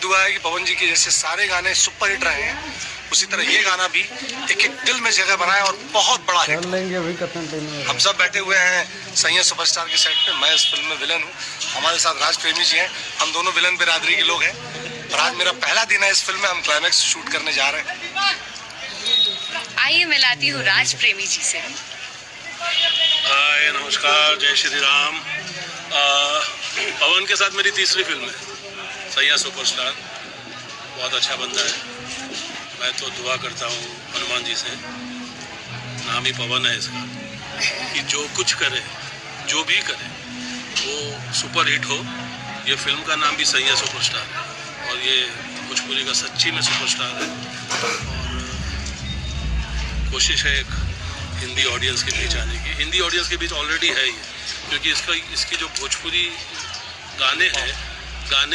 दुआ है कि पवन जी के जैसे सारे गाने सुपर हिट रहे हैं, उसी तरह ये गाना भी एक एक दिल में जगह बनाए और बहुत बड़ा हिट लेंगे। हम सब बैठे हुए हैं सैया सुपरस्टार के सेट पे। मैं इस फिल्म में विलन हूँ, हमारे साथ राज प्रेमी जी हैं। हम दोनों विलन बिरादरी के लोग हैं और आज मेरा पहला दिन है इस फिल्म में। हम क्लाइमैक्स शूट करने जा रहे हैं। आइए मिलाती हूँ राज प्रेमी जी से। हाय नमस्कार, जय श्री राम। पवन के साथ मेरी तीसरी फिल्म है, सैया सुपरस्टार। बहुत अच्छा बंदा है। मैं तो दुआ करता हूँ हनुमान जी से, नाम ही पवन है इसका, कि जो कुछ करे, जो भी करे, वो सुपर हिट हो। ये फिल्म का नाम भी सैया सुपरस्टार है और ये भोजपुरी का सच्ची में सुपरस्टार है। और कोशिश है एक हिंदी ऑडियंस के बीच आने की। हिंदी ऑडियंस के बीच ऑलरेडी है ये, क्योंकि इसकी जो भोजपुरी गाने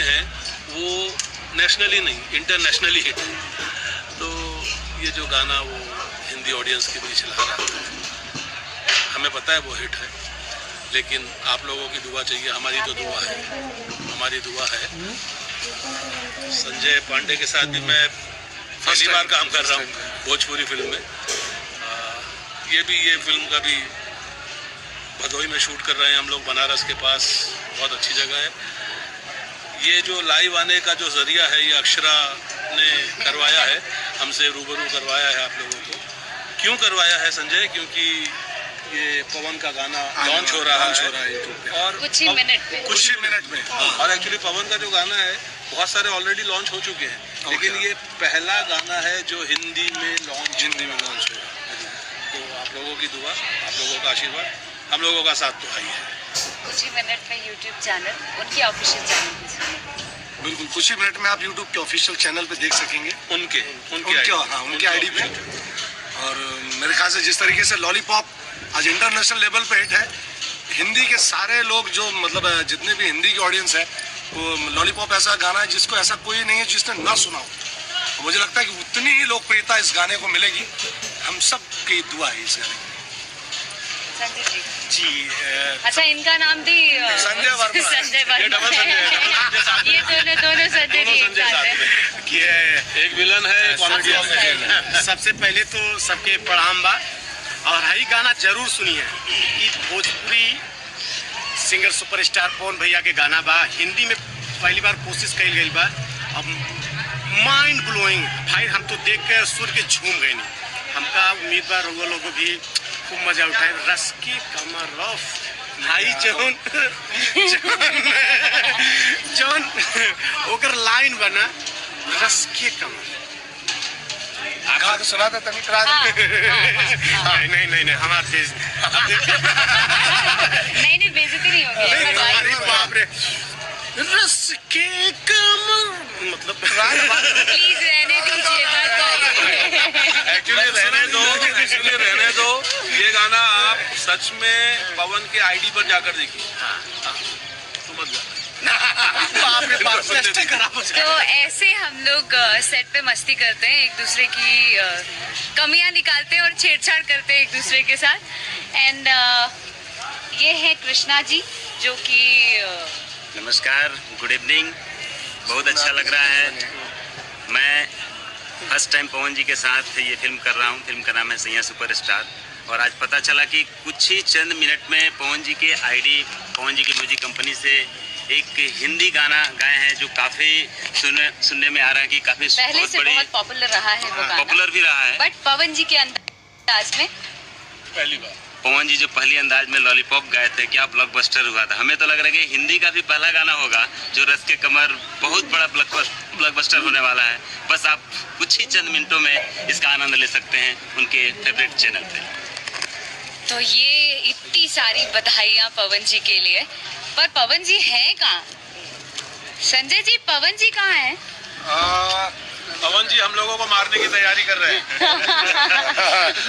हैं वो नेशनली नहीं, इंटरनेशनली हिट है। तो ये जो गाना वो हिंदी ऑडियंस के बीच ला रहा है, हमें पता है वो हिट है, लेकिन आप लोगों की दुआ चाहिए। हमारी तो दुआ है, हमारी दुआ है। संजय पांडे के साथ भी मैं पहली बार काम कर रहा हूँ भोजपुरी फिल्म में। ये फिल्म का भी भदोही में शूट कर रहे हैं हम लोग, बनारस के पास, बहुत अच्छी जगह है। ये जो लाइव आने का जो जरिया है, ये अक्षरा ने करवाया है, हमसे रूबरू करवाया है आप लोगों को। क्यों करवाया है संजय? क्योंकि ये पवन का गाना लॉन्च हो रहा है यूट्यूब पे और कुछ ही मिनट में। और एक्चुअली पवन का जो गाना है बहुत सारे ऑलरेडी लॉन्च हो चुके हैं, लेकिन ये पहला गाना है जो हिंदी में लॉन्च हो रहा है। तो आप लोगों की दुआ, आप लोगों का आशीर्वाद, हम लोगों का साथ तो है ही है। कुछ ही मिनट में यूट्यूब चैनल, उनकी ऑफिशियल चैनल। बिल्कुल, कुछ ही मिनट में आप यूट्यूब के ऑफिशियल चैनल पे देख सकेंगे, उनके आईडी पे। और मेरे ख्याल से जिस तरीके से लॉलीपॉप आज इंटरनेशनल लेवल पे हिट है, हिंदी के सारे लोग जो मतलब जितने भी हिंदी की ऑडियंस है, वो लॉलीपॉप ऐसा गाना है जिसको ऐसा कोई नहीं है जिसने ना सुना हो। मुझे लगता है कि उतनी ही लोकप्रियता इस गाने को मिलेगी। हम सब की दुआ है इस गाने की। संजय जी अच्छा, इनका नाम भी संजय वर्मा। संजय वर्मा ये दोनों संजय जी साथ हैं। एक विलन है, कॉमेडियन। सबसे पहले तो सबके प्रणाम बा और हई गाना जरूर सुनिए। ये भोजपुरी सिंगर सुपरस्टार पवन भैया के गाना बा, हिंदी में पहली बार कोशिश कई गई बा। अब माइंड ब्लोइंग भाई, हम तो देख के सुर के झूम गए नहीं। हमका उम्मीदवार हुआ लोगों भी खूब मजा उठाए। रस के कमर रफ भाई जौन ओकर लाइन बना, रस के कमर तो सुना था नहीं हमारे देश नहीं बेइज्जती नहीं होगी। बाप रे, रस के कमर मतलब प्लीज रहने दीजिए, एक्चुअली रहने दो। ये गाना आप सच में पवन के आईडी पर जाकर देखिए। समझ जाना। तो ऐसे हम लोग सेट पे मस्ती करते हैं, एक दूसरे की कमियां निकालते हैं और छेड़छाड़ करते हैं एक दूसरे के साथ। एंड ये है कृष्णा जी, जो कि नमस्कार, गुड इवनिंग। बहुत अच्छा लग रहा है। मैं फर्स्ट टाइम पवन जी के साथ ये फिल्म कर रहा हूँ। फिल्म का नाम है सैया सुपरस्टार। और आज पता चला कि कुछ ही चंद मिनट में पवन जी के आईडी, पवन जी की म्यूजिक कंपनी से एक हिंदी गाना गाए हैं, जो काफ़ी सुनने में आ रहा है कि काफ़ी पहले से बहुत पॉपुलर रहा है वो गाना। पॉपुलर भी रहा है, बट पवन जी के अंदाज में पहली बार पवन जी जो पहली अंदाज में लॉलीपॉप गाए थे, क्या ब्लॉकबस्टर हुआ था। हमें तो लग रहा है कि हिंदी का भी पहला गाना होगा जो रस के कमर बहुत बड़ा ब्लॉकबस्टर होने वाला है। बस आप कुछ ही चंद मिनटों में इसका आनंद ले सकते हैं उनके फेवरेट चैनल पे। तो ये इतनी सारी बधाइयाँ पवन जी के लिए, पर पवन जी हैं कहाँ? संजय जी, पवन जी कहाँ हैं? पवन जी हम लोगों को मारने की तैयारी कर रहे हैं।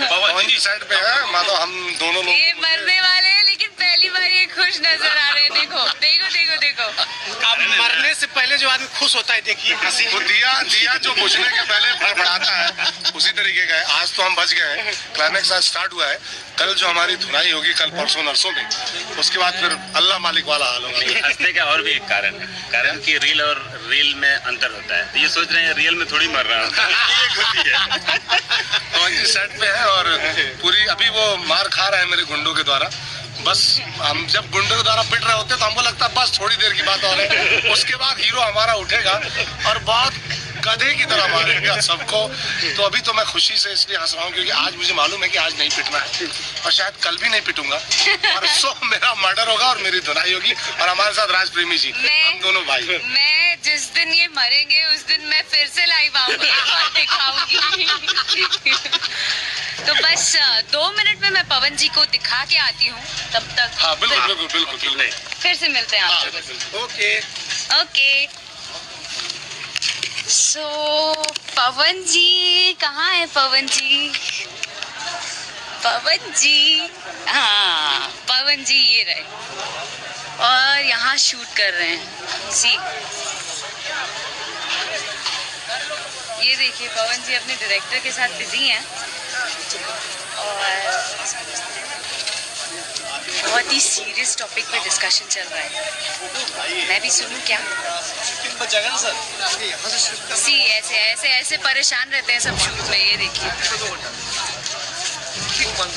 पवन जी साइड पे है, मानो हम दोनों लोग ये मरने वाले हैं, लेकिन पहली बार ये खुश नजर आ रहे हैं। देखो देखो देखो देखो, अब मरने से पहले जो आदमी खुश होता है, देखिए हंसी। वो दिया जो बुझने के पहले फड़फड़ाता है, उसी तरीके का है। आज तो हम बच गए हैं, क्लाइमैक्स आज स्टार्ट हुआ है। कल जो हमारी धुनाई होगी, कल परसों नरसों में, उसके बाद फिर अल्लाह मालिक वाला हाल होगा। हंसने का और भी एक कारण कि रील और रील में अंतर होता है। तो ये सोच रहे हैं रियल में थोड़ी मर रहा हूँ। एक होती है। पवन जी सेट पे है और पूरी अभी वो मार खा रहा है मेरे गुंडों के द्वारा। बस हम जब गुंडों के द्वारा पिट रहे होते तो हमको लगता है बस थोड़ी देर की बात और है, उसके बाद हीरो हमारा उठेगा और बहुत गधे की तरह मारेगा सबको। तो अभी तो मैं खुशी से इसलिए हंस रहा हूँ क्योंकि आज मुझे मालूम है कि आज नहीं पिटना है और शायद कल भी नहीं पिटूंगा। परसों मेरा मर्डर होगा और मेरी धुनाई होगी और हमारे साथ राज प्रेमी जी, हम दोनों भाई। मैं जिस दिन ये मरेंगे उस दिन मैं फिर से लाइव आऊंगी और दिखाऊंगी। तो बस 2 मिनट में मैं पवन जी को दिखा के आती हूँ, तब तक हाँ बिल्कुल फिर से मिलते हैं आपसे। ओके। सो पवन जी कहाँ है? पवन जी हाँ, पवन जी ये रहे और यहाँ शूट कर रहे हैं। सी ये देखिए, पवन जी अपने डायरेक्टर के साथ बिजी हैं और बहुत ही सीरियस टॉपिक पे डिस्कशन चल रहा है। मैं भी सुनूं क्या? सी ऐसे परेशान रहते हैं सब शूट में। ये देखिए,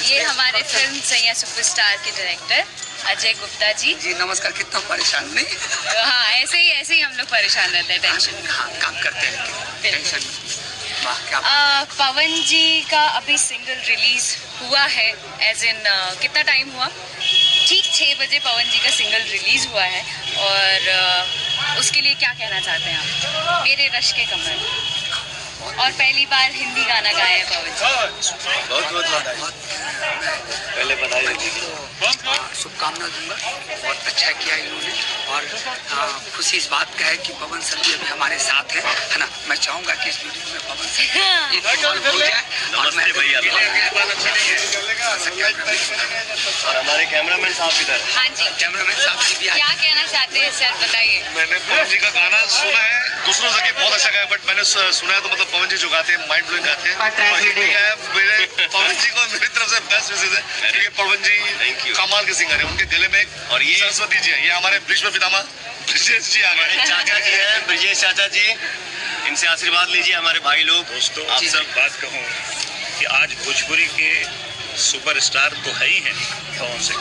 ये हमारे फिल्म सैया सुपरस्टार के डायरेक्टर अजय गुप्ता जी। जी नमस्कार। कितना परेशान नहीं? हाँ, ऐसे ही हम लोग परेशान रहते हैं, टेंशन। हाँ, काम करते हैं टेंशन। पवन जी का अभी सिंगल रिलीज हुआ है, एज इन कितना टाइम हुआ? ठीक 6 बजे पवन जी का सिंगल रिलीज हुआ है और उसके लिए क्या कहना चाहते हैं आप? मेरे रश के कमर। और पहली बार हिंदी गाना गाए हैं पवन जी। बहुत बधाई। पहले बधाई शुभकामना दूंगा। बहुत अच्छा किया इन्होंने और खुशी इस बात का है कि पवन सर भी अभी हमारे साथ है ना। मैं चाहूंगा कि इस वीडियो में पवन सर एक हो जाए और मैं भैया और हमारे कैमरामैन साहब इधर। हाँ जी, कैमरामैन साहब जी भी क्या कहना चाहते हैं सर, बताइए। मैंने पवन जी का गाना सुना है, दूसरों से बहुत अच्छा गाया, बट मैंने सुना है तो मतलब पवन जी जो गाते हैं माइंड ब्लोइंग गाते हैं। मेरे पवन जी को मेरी तरफ से बेस्ट विशेष है क्योंकि पवन जी कमाल के सिंगर है। उनके गले में और ये सरस्वती जी है, ये हमारे भीष्म पितामह ब्रजेश जी आ गए। चाचा जी हैं, ब्रजेश चाचा जी, इनसे आशीर्वाद लीजिए हमारे भाई लोग। दोस्तों, आप सब बात कहूँ कि आज भोजपुरी के सुपरस्टार तो है ही हैं पवन सिंह,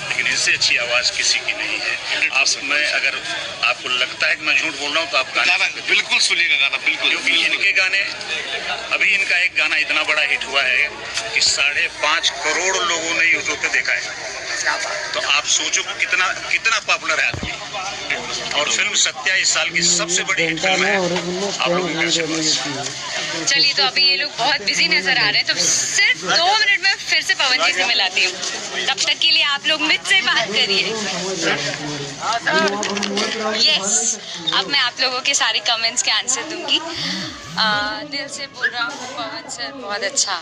लेकिन इनसे अच्छी आवाज़ किसी की नहीं है। आप मैं अगर आपको लगता है कि मैं झूठ बोल रहा हूँ तो आप गाना बिल्कुल सुनिएगा गाना, बिल्कुल। क्योंकि इनके गाने, अभी इनका एक गाना इतना बड़ा हिट हुआ है कि 5.5 करोड़ लोगों ने यूट्यूब पे देखा है। तो आप सोचो कि कितना पॉपुलर है आदमी। और फिल्म सत्या इस साल की सबसे बड़ी हिट फिल्म है। आप लोगों के आशीर्वाद। चलिए, तो अभी ये लोग बहुत बिजी नजर आ रहे हैं, तो सिर्फ 2 मिनट में फिर से पवन जी से मिलाती हूँ। तब तक के लिए आप लोग मुझसे बात करिए। यस, अब मैं आप लोगों के सारे कमेंट्स के आंसर दूंगी। दिल से बोल रहा हूँ, पवन सर बहुत अच्छा,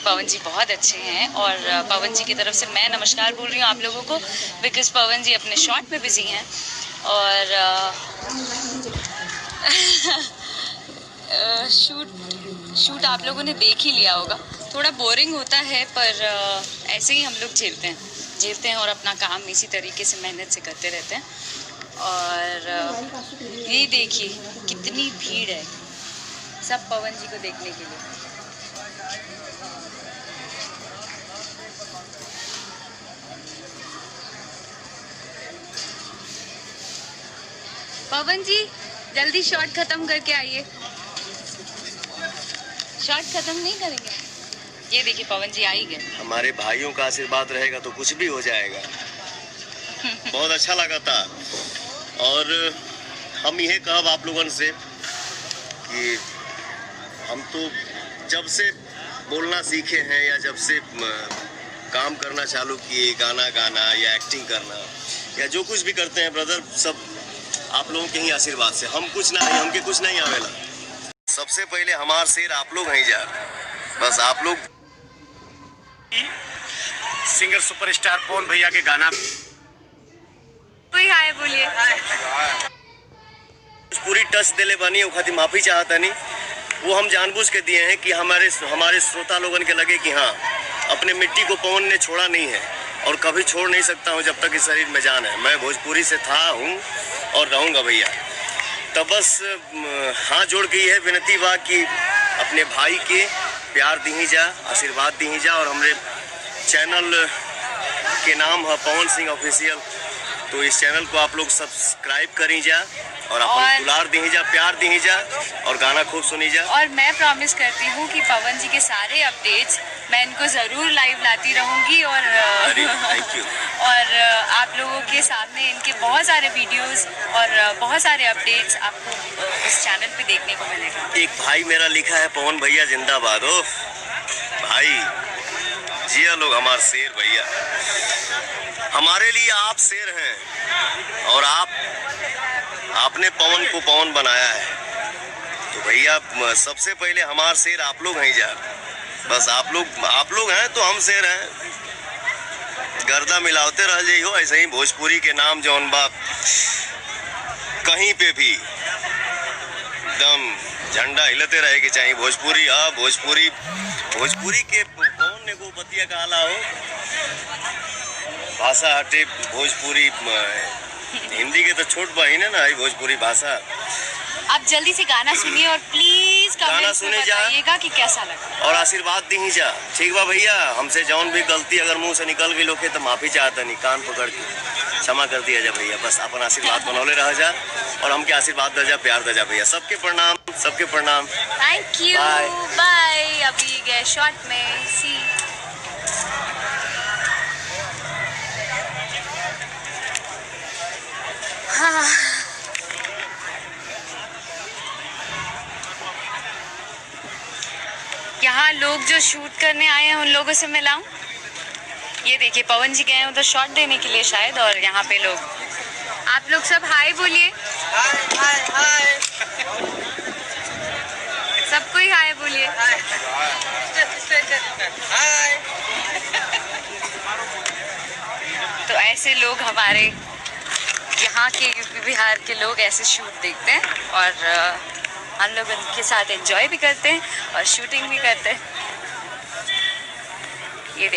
पवन जी बहुत अच्छे हैं और पवन जी की तरफ से मैं नमस्कार बोल रही हूँ आप लोगों को, बिकॉज पवन जी अपने शॉट में बिजी हैं और शूट आप लोगों ने देख ही लिया होगा। थोड़ा बोरिंग होता है पर ऐसे ही हम लोग झेलते हैं और अपना काम इसी तरीके से मेहनत से करते रहते हैं। और ये देखिए कितनी भीड़ है सब पवन जी को देखने के लिए। पवन जी जल्दी शॉट खत्म करके आइए। शॉट खत्म नहीं करेंगे? ये देखिए पवन जी आ ही गए। हमारे भाइयों का आशीर्वाद रहेगा तो कुछ भी हो जाएगा। बहुत अच्छा लगा था और हम यह कहब आप लोगों से कि हम तो जब से बोलना सीखे हैं या जब से काम करना चालू किए, गाना गाना या एक्टिंग करना या जो कुछ भी करते हैं ब्रदर, सब आप लोगों के ही आशीर्वाद से। हम कुछ ना है, हमके कुछ नहीं आवेला। सबसे पहले हमार शेर आप लोग हैं जा, बस आप लोग। सिंगर सुपरस्टार पवन भैया के गाना कोई हाय बोलिए। पूरी टच दिले बनी वो खातिर माफी चाहता नहीं। वो हम जानबूझ के दिए हैं कि हमारे श्रोता लोगन के लगे कि हाँ अपने मिट्टी को पवन ने छोड़ा नहीं है और कभी छोड़ नहीं सकता हूँ जब तक इस शरीर में जान है। मैं भोजपुरी से था हूँ और रहूँगा भैया। तो बस हाथ जोड़ गई है विनती बा कि अपने भाई के प्यार दी जा, आशीर्वाद दी जा। और हमारे चैनल के नाम है पवन सिंह ऑफिशियल, तो इस चैनल को आप लोग सब्सक्राइब करी जा और अपन दुलार दी जा, प्यार दी जा और गाना खूब सुनी जा। और मैं प्रॉमिस करती हूँ कि पवन जी के सारे अपडेट्स मैं इनको ज़रूर लाइव लाती रहूँगी। और थैंक यू। और आप लोगों के सामने इनके बहुत सारे वीडियोस और बहुत सारे अपडेट्स आपको इस चैनल पे देखने को मिलेगा। एक भाई मेरा लिखा है पवन भैया जिंदाबाद हो भाई, जिया लोग हमारे शेर भैया। हमारे लिए आप शेर हैं और आपने पवन को पवन बनाया है, तो भैया सबसे पहले हमारे शेर आप लोग हैं जा। बस आप लोग हैं तो हम शेर हैं। गर्दा मिलाते रह जाइयो ऐसे ही भोजपुरी के नाम जौन बाप कहीं पे भी दम झंडा हिलते रहे कि चाहिए भोजपुरी। हाँ भोजपुरी के कौन ने को बतिया कहला हो भाषा हटे भोजपुरी। हिंदी के तो छोट बहिन है ना भोजपुरी भाषा। आप जल्दी से गाना सुनिए और प्लीज कमेंट्स में बताइएगा कि कैसा लगा और आशीर्वाद दी जा। ठीक बा भैया, हमसे जौन भी गलती अगर मुंह से निकल गई लोग तो माफी चाहता नहीं, कान पकड़ के क्षमा कर दिया जा भैया। बस अपन आशीर्वाद बनौले रह जा और हमके आशीर्वाद दे जा, प्यार दे जा भैया। सबके प्रणाम, सबके प्रणाम। Thank you, bye. अभी गए शॉर्ट में सी। हाँ यहाँ लोग जो शूट करने आए हैं उन लोगों से मिलाऊं। ये देखिए पवन जी गए हैं उधर शॉट देने के लिए शायद, और यहाँ पे लोग, आप लोग सब हाय बोलिए। हाय हाय सबको ही हाय बोलिए। तो ऐसे लोग हमारे यहाँ के यूपी बिहार के लोग ऐसे शूट देखते हैं और हम लोग उनके साथ एंजॉय भी करते हैं और शूटिंग भी करते हैं। ये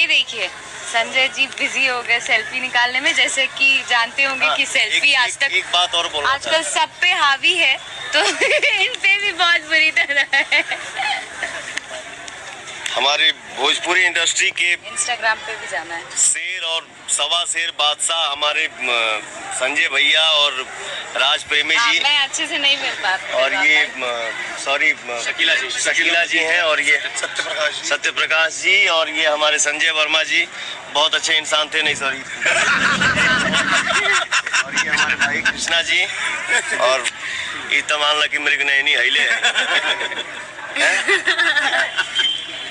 देखिए संजय जी बिजी हो गए सेल्फी निकालने में। जैसे कि जानते होंगे कि सेल्फी आज तक एक बात और बोलना आजकल सब पे हावी है, तो इन पे भी बहुत बुरी तरह है। हमारे भोजपुरी इंडस्ट्री के इंस्टाग्राम पे भी जाना है। शेर और सवा शेर बादशाह हमारे संजय भैया और राज प्रेमी जी। मैं अच्छे से नहीं मिल पाती। और ये सॉरी शकीला जी हैं और ये सत्य प्रकाश जी और ये हमारे संजय वर्मा जी बहुत अच्छे इंसान थे। नहीं सॉरी और ये हमारे भाई कृष्णा जी और इतना मान ला कि मेरे नैनी हिले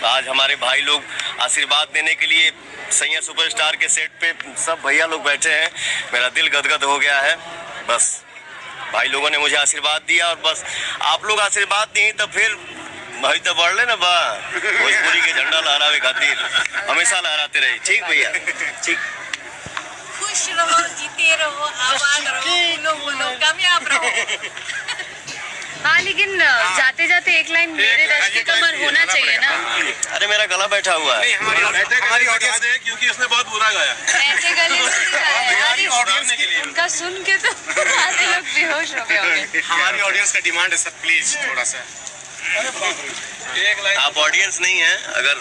आज हमारे भाई लोग आशीर्वाद देने के लिए सैया सुपरस्टार के सेट पे सब भैया लोग बैठे हैं। मेरा दिल गदगद हो गया है। बस भाई लोगों ने मुझे आशीर्वाद दिया और बस आप लोग आशीर्वाद दी तो फिर भाई तो बढ़ ले ना बा भोजपुरी के झंडा लहरावे खातिर हमेशा लहराते रहे। ठीक भैया, ठीक। खुश रहो, जीते रहो, आबाद रहो, बोलो कामयाब रहो। हाँ लेकिन जाते जाते एक लाइन मेरे रस्ते कमर होना चाहिए ना। अरे मेरा गला बैठा हुआ है। हमारी ऑडियंस है क्योंकि उसने बहुत बुरा गाया। ऐसे गले से ऑडियंस के लिए उनका सुन के तो आधे लोग बेहोश हो गए होंगे। हमारी ऑडियंस का डिमांड है सर, प्लीज थोड़ा सा। आप ऑडियंस नहीं हैं। अगर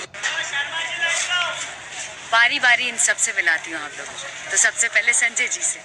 बारी बारी इन सबसे मिलाती हूँ आप लोगों को, तो सबसे पहले संजय जी से।